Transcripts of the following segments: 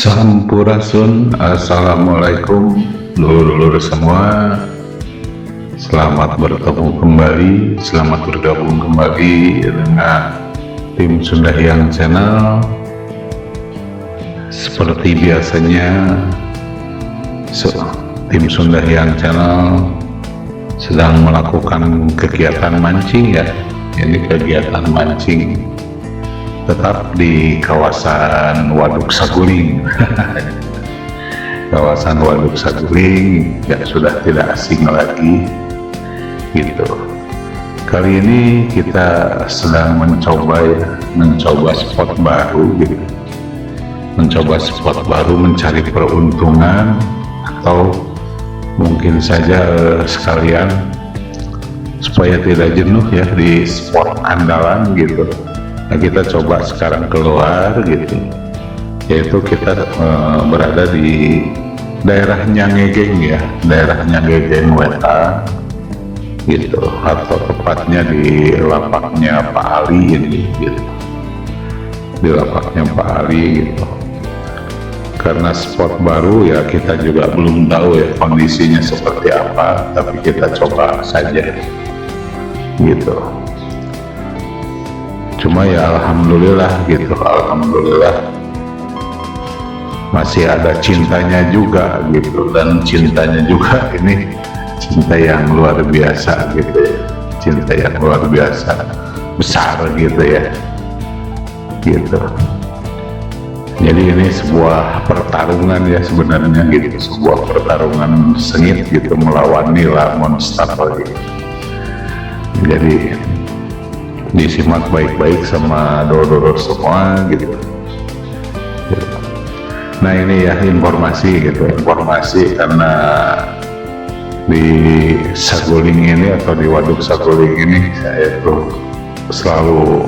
Sampurasun, assalamualaikum dulur-dulur semua. Selamat bertemu kembali, selamat bergabung kembali dengan tim Sundahyang Channel. Seperti biasanya, tim Sundahyang Channel sedang melakukan kegiatan mancing ya. Ini kegiatan mancing tetap di kawasan Waduk Saguling. Kawasan Waduk Saguling ya, sudah tidak asing lagi gitu. Kali ini kita sedang mencoba spot baru gitu. Mencoba spot baru, mencari peruntungan, atau mungkin saja sekalian supaya tidak jenuh ya di spot andalan gitu. Nah, kita coba sekarang keluar gitu, yaitu kita berada di daerah Nyangegeng ya, daerah Nyangegeng WA gitu, atau tepatnya di lapaknya Pak Ali ini gitu, di lapaknya Pak Ali gitu. Karena spot baru ya, kita juga belum tahu ya kondisinya seperti apa, tapi kita coba saja gitu. Cuma ya alhamdulillah gitu, alhamdulillah masih ada cintanya juga gitu, dan cintanya juga ini cinta yang luar biasa gitu ya, cinta yang luar biasa besar gitu ya gitu. Jadi ini sebuah pertarungan ya sebenarnya gitu, sebuah pertarungan sengit gitu melawan Nila monster gitu. Jadi disimak baik-baik sama dulur-dulur semua gitu. Nah ini ya informasi gitu, informasi karena di Saguling ini atau di Waduk Saguling ini saya tuh selalu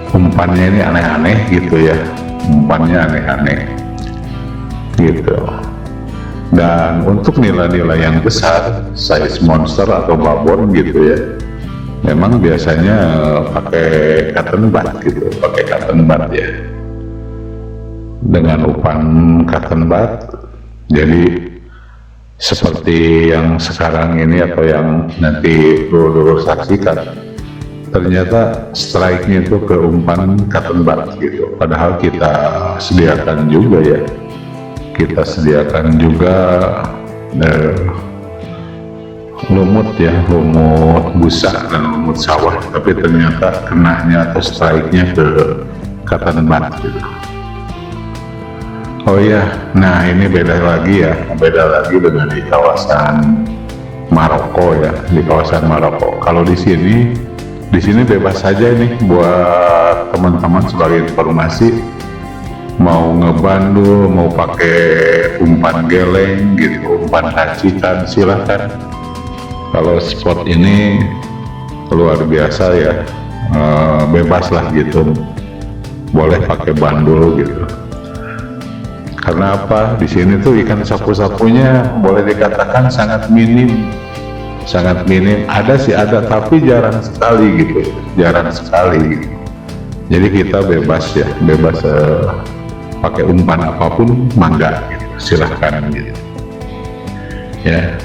umpannya ini aneh-aneh gitu ya, umpannya aneh-aneh gitu. Dan untuk nilai-nilai yang besar, size monster atau babon gitu ya, memang biasanya pakai cotton bud gitu, pakai cotton bud ya, dengan umpan cotton bud. Jadi seperti yang sekarang ini atau yang nanti dulu saksikan, ternyata strike-nya itu ke umpan cotton bud gitu. Padahal kita sediakan juga ya, kita sediakan juga lumut ya, lumut busa dan lumut sawah, tapi ternyata kenanya atau strike-nya ke cotton bud gitu. Oh iya, nah ini beda lagi ya, beda lagi dengan di kawasan Maroko ya, di kawasan Maroko. Kalau di sini bebas saja nih buat teman-teman sebagai informasi, mau ngebandul, mau pakai umpan geleng gitu, umpan racikan, silahkan. Kalau spot ini luar biasa ya, bebas lah gitu, boleh pakai bandul gitu. Karena apa? Di sini tuh ikan sapu-sapunya boleh dikatakan sangat minim, sangat minim. Ada sih ada, tapi jarang sekali gitu, jarang sekali. Gitu. Jadi kita bebas ya, bebas pakai umpan apapun, mangga gitu, silahkan gitu. Ya.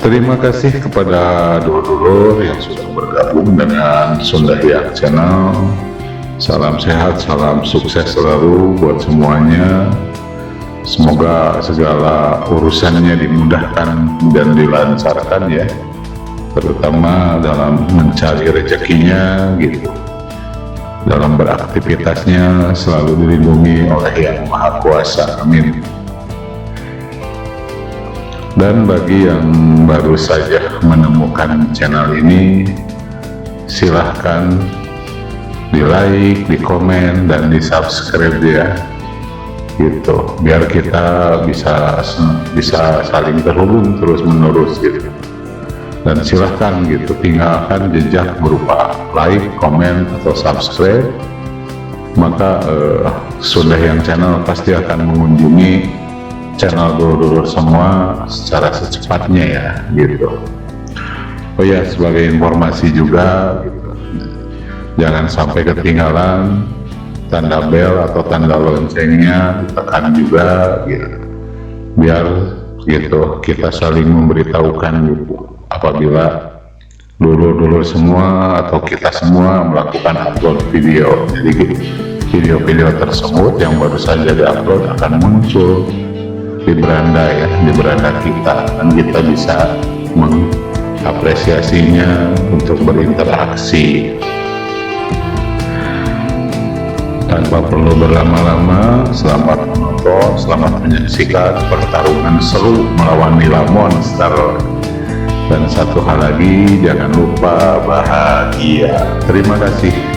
Terima kasih kepada dulur-dulur yang sudah bergabung dengan Sundahyang Channel. Salam sehat, salam sukses selalu buat semuanya. Semoga segala urusannya dimudahkan dan dilancarkan ya, terutama dalam mencari rezekinya gitu. Dalam beraktivitasnya selalu dilindungi oleh Yang Maha Kuasa, amin. Dan bagi yang baru saja menemukan channel ini, silahkan di like, di komen, dan di subscribe ya gitu, biar kita bisa saling terhubung terus menerus gitu. Dan silahkan gitu tinggalkan jejak berupa like, komen, atau subscribe, maka Sundahyang Channel pasti akan mengunjungi channel dulur-dulur semua secara secepatnya ya gitu. Oh ya, sebagai informasi juga gitu, jangan sampai ketinggalan tanda bel atau tanda loncengnya ditekan juga gitu, biar gitu kita saling memberitahukan gitu apabila dulur-dulur semua atau kita semua melakukan upload video. Jadi video-video tersebut yang baru saja diupload akan muncul di beranda ya, di beranda kita, dan kita bisa mengapresiasinya untuk berinteraksi. Tanpa perlu berlama-lama, selamat menonton, selamat menyaksikan Pertarungan Seru Melawan Nila Monster. Dan satu hal lagi, jangan lupa bahagia. Terima kasih.